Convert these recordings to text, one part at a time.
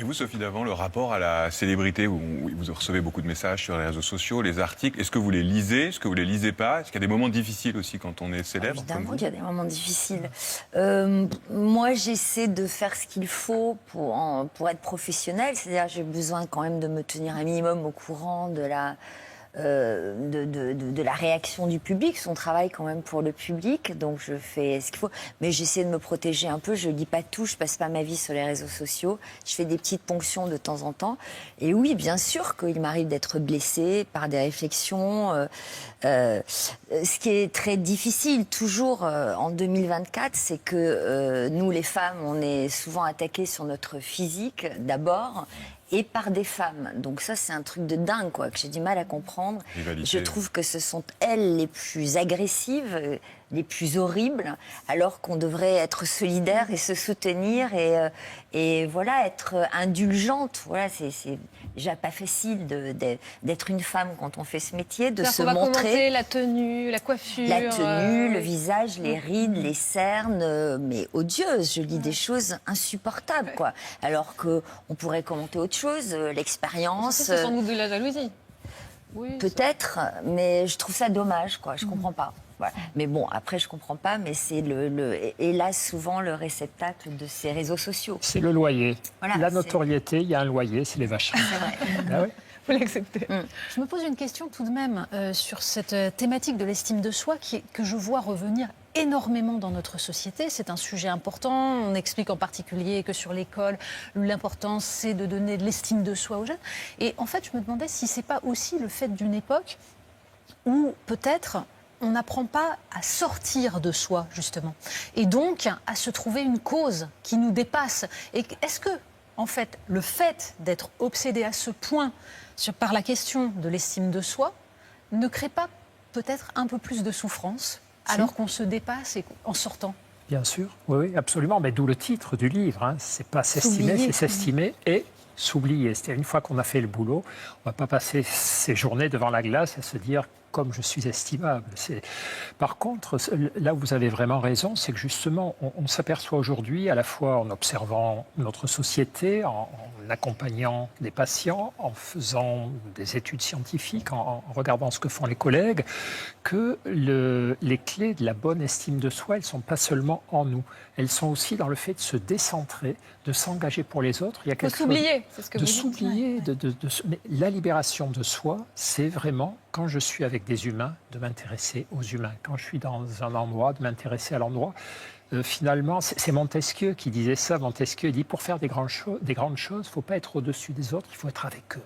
Et vous, Sophie Davant, le rapport à la célébrité, vous recevez beaucoup de messages sur les réseaux sociaux, les articles, est-ce que vous les lisez, est-ce que vous les lisez pas? Est-ce qu'il y a des moments difficiles aussi quand on est célèbre? Évidemment qu'il y a des moments difficiles. Moi, j'essaie de faire ce qu'il faut pour être professionnelle, c'est-à-dire j'ai besoin quand même de me tenir un minimum au courant de la réaction du public, son travail quand même pour le public, donc je fais ce qu'il faut, mais j'essaie de me protéger un peu, je lis pas tout, je passe pas ma vie sur les réseaux sociaux, je fais des petites ponctions de temps en temps, et oui, bien sûr qu'il m'arrive d'être blessée par des réflexions, ce qui est très difficile toujours en 2024, c'est que nous les femmes, on est souvent attaquées sur notre physique d'abord, et par des femmes. Donc ça, c'est un truc de dingue, quoi, que j'ai du mal à comprendre. Rivalité. Je trouve que ce sont elles les plus agressives, les plus horribles, alors qu'on devrait être solidaires et se soutenir et voilà, être indulgente. Voilà, c'est déjà pas facile d'être une femme quand on fait ce métier, de se on va montrer. Commenter la tenue, la coiffure. La tenue, le visage, les rides, les cernes, mais odieuses. Je lis des choses insupportables, quoi. Alors qu'on pourrait commenter autre chose, l'expérience. C'est sans doute de la jalousie. Oui, peut-être, mais je trouve ça dommage, quoi. Je comprends pas. Voilà. Mais bon, après, je comprends pas, mais c'est hélas souvent le réceptacle de ces réseaux sociaux. C'est le loyer. Voilà, la notoriété, il y a un loyer, c'est les vacheries. C'est vrai. Ah oui. Vous l'acceptez. Je me pose une question tout de même sur cette thématique de l'estime de soi que je vois revenir énormément dans notre société. C'est un sujet important. On explique en particulier que sur l'école, l'importance, c'est de donner de l'estime de soi aux jeunes. Et en fait, je me demandais si c'est pas aussi le fait d'une époque où peut-être on n'apprend pas à sortir de soi, justement. Et donc, à se trouver une cause qui nous dépasse. Et est-ce que, en fait, le fait d'être obsédé à ce point par la question de l'estime de soi ne crée pas peut-être un peu plus de souffrance alors qu'on se dépasse en sortant? Bien sûr, oui, absolument. Mais d'où le titre du livre. Hein. C'est pas s'estimer, c'est s'estimer et s'oublier. C'est-à-dire, une fois qu'on a fait le boulot, on ne va pas passer ses journées devant la glace et se dire comme je suis estimable. Par contre, là où vous avez vraiment raison, c'est que justement, on s'aperçoit aujourd'hui, à la fois en observant notre société, en accompagnant des patients, en faisant des études scientifiques, en regardant ce que font les collègues, que les clés de la bonne estime de soi, elles ne sont pas seulement en nous. Elles sont aussi dans le fait de se décentrer, de s'engager pour les autres. Il y a quelque chose s'oublier, c'est ce que de vous dites. s'oublier, mais la libération de soi, c'est vraiment, quand je suis avec des humains, de m'intéresser aux humains. Quand je suis dans un endroit, de m'intéresser à l'endroit. Finalement, c'est Montesquieu qui disait ça. Montesquieu dit, pour faire des grandes choses, il ne faut pas être au-dessus des autres, il faut être avec eux.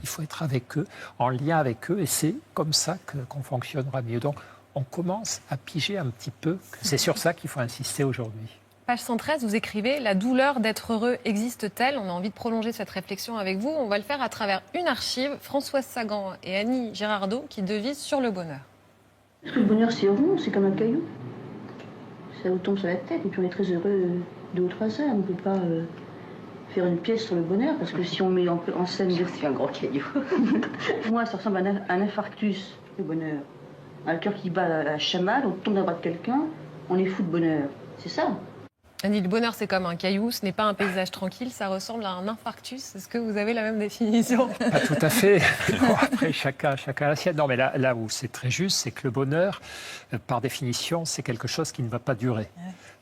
Il faut être avec eux, en lien avec eux, et c'est comme ça qu'on fonctionnera mieux. Donc, on commence à piger un petit peu que c'est sur ça qu'il faut insister aujourd'hui. Page 113, vous écrivez « La douleur d'être heureux existe-t-elle » On a envie de prolonger cette réflexion avec vous. On va le faire à travers une archive, Françoise Sagan et Annie Girardot qui devisent sur le bonheur. Est-ce que le bonheur c'est rond, c'est comme un caillou? Ça vous tombe sur la tête et puis on est très heureux 2 ou 3 heures. On ne peut pas faire une pièce sur le bonheur parce que si on met en scène... C'est un gros caillou. Pour moi, ça ressemble à un infarctus, le bonheur. Un cœur qui bat à la chamade, on tombe dans le bras de quelqu'un, on est fou de bonheur. C'est ça. Annie, le bonheur, c'est comme un caillou, ce n'est pas un paysage tranquille, ça ressemble à un infarctus. Est-ce que vous avez la même définition? Pas tout à fait. Bon, après, chacun a la sienne. Non, mais là où c'est très juste, c'est que le bonheur, par définition, c'est quelque chose qui ne va pas durer.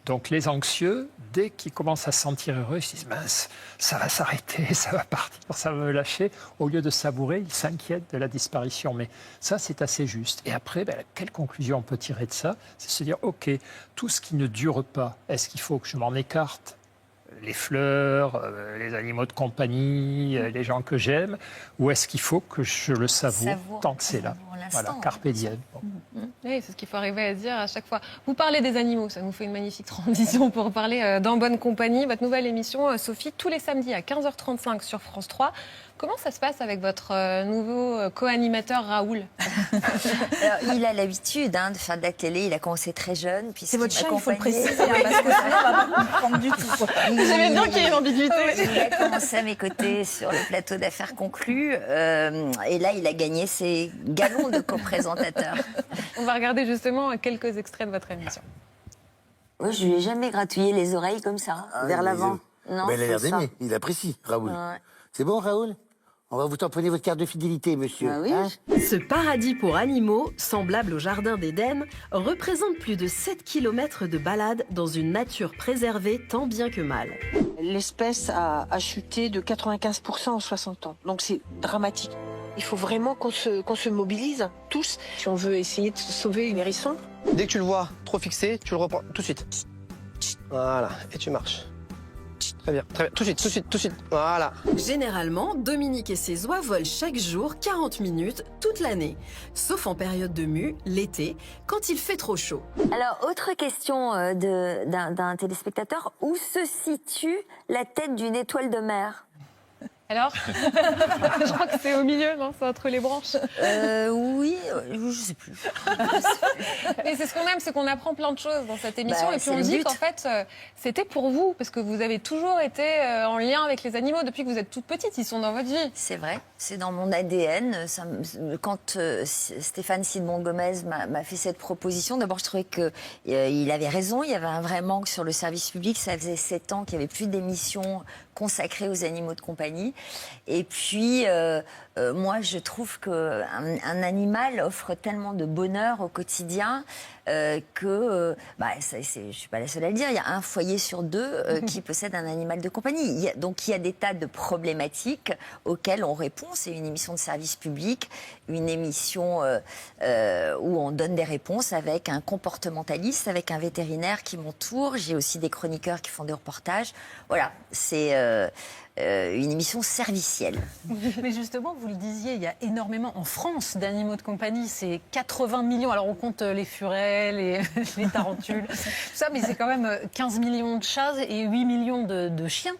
Donc les anxieux, dès qu'ils commencent à se sentir heureux, ils se disent « mince, ça va s'arrêter, ça va partir, ça va me lâcher ». Au lieu de savourer, ils s'inquiètent de la disparition. Mais ça, c'est assez juste. Et après, quelle conclusion on peut tirer de ça? C'est se dire « ok, tout ce qui ne dure pas, est-ce qu'il faut que je m'en écarte ? Les fleurs, les animaux de compagnie, les gens que j'aime, ou est-ce qu'il faut que je le savoure tant que c'est là? Voilà, carpe diem. Bon. Oui, c'est ce qu'il faut arriver à dire à chaque fois. Vous parlez des animaux, ça nous fait une magnifique transition pour parler d'En bonne compagnie. Votre nouvelle émission, Sophie, tous les samedis à 15h35 sur France 3. Comment ça se passe avec votre nouveau co-animateur Raoul? Alors, il a l'habitude de faire de la télé, il a commencé très jeune. C'est votre chat, il faut le préciser, parce que ça ne va pas comprendre du tout. J'aimais bien qu'il y ait une ambiguïté. Il a commencé à mes côtés sur le plateau d'Affaires conclues. Et là, il a gagné ses galons de co-présentateur. On va regarder justement quelques extraits de votre émission. Moi, je lui ai jamais gratouillé les oreilles comme ça, vers l'avant. Non, Ben, il a l'air c'est ça. d'aimer, il apprécie, Raoul. Ouais. C'est bon, Raoul? On va vous tamponner votre carte de fidélité, monsieur. Ah oui. hein Ce paradis pour animaux, semblable au jardin d'Éden, représente plus de 7 km de balade dans une nature préservée tant bien que mal. L'espèce a chuté de 95% en 60 ans. Donc c'est dramatique. Il faut vraiment qu'on se mobilise tous si on veut essayer de sauver les hérissons. Dès que tu le vois trop fixé, tu le reprends tout de suite. Voilà, et tu marches. Très bien, très bien. Tout de suite. Voilà. Généralement, Dominique et ses oies volent chaque jour 40 minutes toute l'année, sauf en période de mue, l'été, quand il fait trop chaud. Alors, autre question d'un téléspectateur. Où se situe la tête d'une étoile de mer? Alors je crois que c'est au milieu, non? C'est entre les branches. Oui, je sais plus. Mais c'est ce qu'on aime, c'est qu'on apprend plein de choses dans cette émission. Bah, et puis c'est on le dit but. qu'en fait, c'était pour vous, parce que vous avez toujours été en lien avec les animaux depuis que vous êtes toute petite. Ils sont dans votre vie. C'est vrai, c'est dans mon ADN. Quand Stéphane Sidbon-Gomez m'a fait cette proposition, d'abord je trouvais qu'il avait raison. Il y avait un vrai manque sur le service public. Ça faisait 7 ans qu'il n'y avait plus d'émissions consacrées aux animaux de compagnie. Et puis, moi, je trouve qu'un animal offre tellement de bonheur au quotidien je ne suis pas la seule à le dire, il y a un foyer sur 2 qui possède un animal de compagnie. Donc il y a des tas de problématiques auxquelles on répond. C'est une émission de service public, une émission où on donne des réponses avec un comportementaliste, avec un vétérinaire qui m'entoure. J'ai aussi des chroniqueurs qui font des reportages. Voilà, c'est une émission servicielle. Mais justement, vous le disiez, il y a énormément en France d'animaux de compagnie. C'est 80 millions. Alors on compte les furets, les tarentules, tout ça, mais c'est quand même 15 millions de chats et 8 millions de chiens.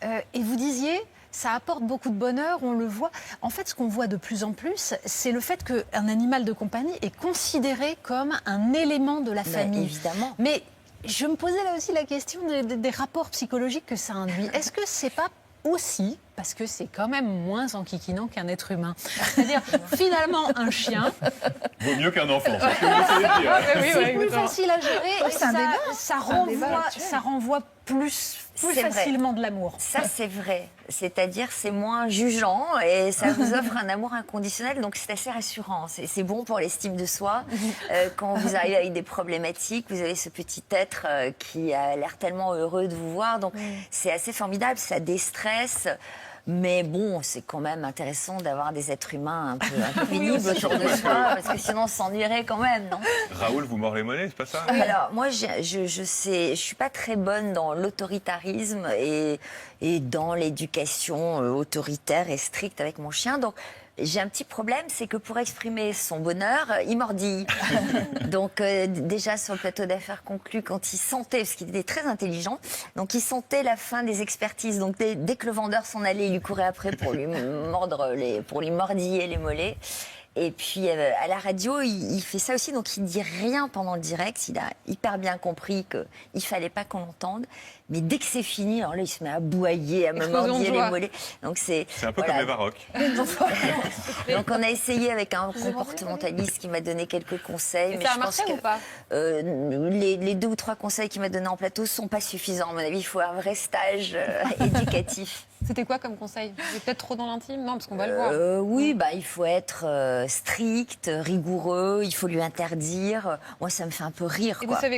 Et vous disiez, ça apporte beaucoup de bonheur, on le voit. En fait, ce qu'on voit de plus en plus, c'est le fait qu'un animal de compagnie est considéré comme un élément de la famille. Évidemment. Mais je me posais là aussi la question des rapports psychologiques que ça induit. Est-ce que c'est pas aussi, parce que c'est quand même moins enquiquinant qu'un être humain. C'est-à-dire, finalement, un chien... Vaut mieux qu'un enfant, c'est ce que vous essayez de dire. C'est plus facile à gérer et c'est un débat. ça renvoie plus C'est vrai. facilement de l'amour. Ça, c'est vrai. C'est-à-dire, c'est moins jugeant et ça vous offre un amour inconditionnel. Donc, c'est assez rassurant. C'est bon pour l'estime de soi. Quand vous arrivez avec des problématiques, vous avez ce petit être qui a l'air tellement heureux de vous voir. Donc, c'est assez formidable. Ça déstresse. Mais bon, c'est quand même intéressant d'avoir des êtres humains un peu pénibles autour de soi, parce que sinon on s'ennuierait quand même, non? Raoul vous mord les mollets, c'est pas ça? Alors, moi, je suis pas très bonne dans l'autoritarisme et dans l'éducation autoritaire et stricte avec mon chien. Donc, j'ai un petit problème, c'est que pour exprimer son bonheur, il mordille. Donc, déjà sur le plateau d'affaires conclu, quand il sentait, parce qu'il était très intelligent, donc il sentait la fin des expertises. Donc, dès que le vendeur s'en allait, il lui courait après pour lui mordiller les mollets. Et puis, à la radio, il fait ça aussi. Donc, il dit rien pendant le direct. Il a hyper bien compris qu'il ne fallait pas qu'on l'entende. Mais dès que c'est fini, alors là, il se met à aboyer, à me Explosion de mordiller les joie. mollets. Donc, c'est un peu comme les baroques. Donc, on a essayé avec un comportementaliste qui m'a donné quelques conseils. Et mais ça a je pense marché ou que pas? les 2 ou 3 conseils qu'il m'a donnés en plateau ne sont pas suffisants. À mon avis, il faut un vrai stage éducatif. C'était quoi comme conseil? Vous êtes peut-être trop dans l'intime? Non, parce qu'on va le voir. Oui, il faut être strict, rigoureux, il faut lui interdire. Moi, ça me fait un peu rire. Et quoi. vous savez